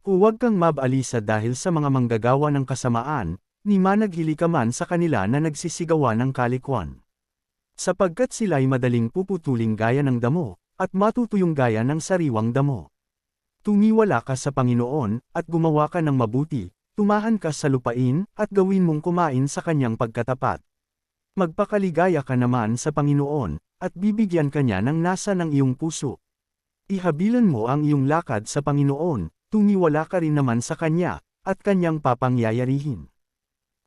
huwag kang mabalisa dahil sa mga manggagawa ng kasamaan, ni managhili ka man sa kanila na nagsisigawan ng kalikwan. Sapagkat sila'y madaling puputuling gaya ng damo, at matutuyong gaya ng sariwang damo. Tumiwala ka sa Panginoon, at gumawa ka ng mabuti, tumahan ka sa lupain, at gawin mong kumain sa kanyang pagkatapat. Magpakaligaya ka naman sa Panginoon, at bibigyan ka niya ng nasa ng iyong puso. Ihabilan mo ang iyong lakad sa Panginoon, tumiwala ka rin naman sa Kanya, at Kanyang papangyayarihin.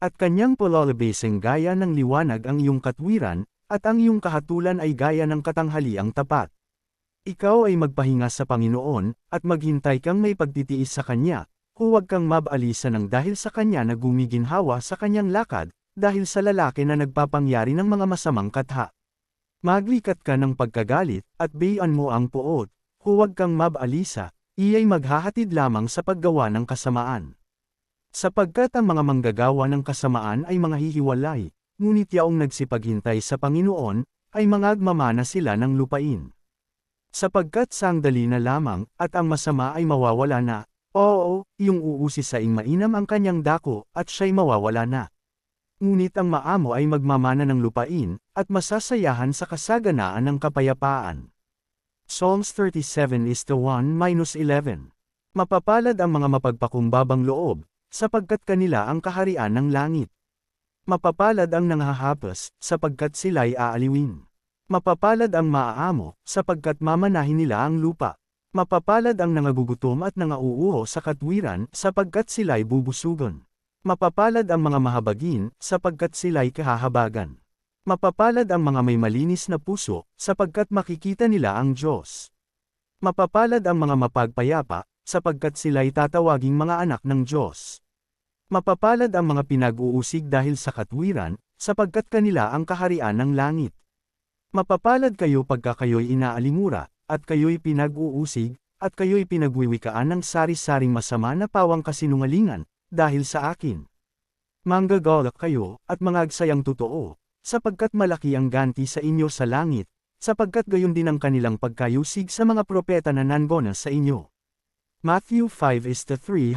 At Kanyang palalabasin gaya ng liwanag ang iyong katwiran, at ang iyong kahatulan ay gaya ng katanghaliang tapat. Ikaw ay magpahinga sa Panginoon, at maghintay kang may pagtitiis sa Kanya, huwag kang mabalisa ng dahil sa Kanya na gumiginhawa sa Kanyang lakad, dahil sa lalaki na nagpapangyari ng mga masamang katha. Maglikat ka ng pagkagalit, at bayan mo ang puot, huwag kang mabalisa, iya'y maghahatid lamang sa paggawa ng kasamaan. Sapagkat ang mga manggagawa ng kasamaan ay mga hihiwalay, ngunit yaong nagsipaghintay sa Panginoon, ay mangagmamana sila ng lupain. Sapagkat sandali na lamang, at ang masama ay mawawala na, oo, yung uusi sa mainam ang kanyang dako, at siya'y mawawala na. Ngunit ang maamo ay magmamana ng lupain, at masasayahan sa kasaganaan ng kapayapaan. Psalms 37:1-11. Mapapalad ang mga mapagpakumbabang loob, sapagkat kanila ang kaharian ng langit. Mapapalad ang nanghahapas, sapagkat sila'y aaliwin. Mapapalad ang maaamo, sapagkat mamanahin nila ang lupa. Mapapalad ang nangagugutom at nangauuho sa katwiran, sapagkat sila'y bubusugon. Mapapalad ang mga mahabagin, sapagkat sila'y kahahabagan. Mapapalad ang mga may malinis na puso, sapagkat makikita nila ang Diyos. Mapapalad ang mga mapagpayapa, sapagkat sila'y tatawaging mga anak ng Diyos. Mapapalad ang mga pinag-uusig dahil sa katwiran, sapagkat kanila ang kaharian ng langit. Mapapalad kayo pagka kayo'y inaalimura, at kayo'y pinag-uusig, at kayo'y pinagwiwikaan ng sari-saring masama na pawang kasinungalingan, dahil sa akin. Manggagalak kayo, at mangagsayang totoo, sapagkat malaki ang ganti sa inyo sa langit, sapagkat gayon din ang kanilang pagkayusig sa mga propeta na nangona sa inyo. Matthew 5:3-12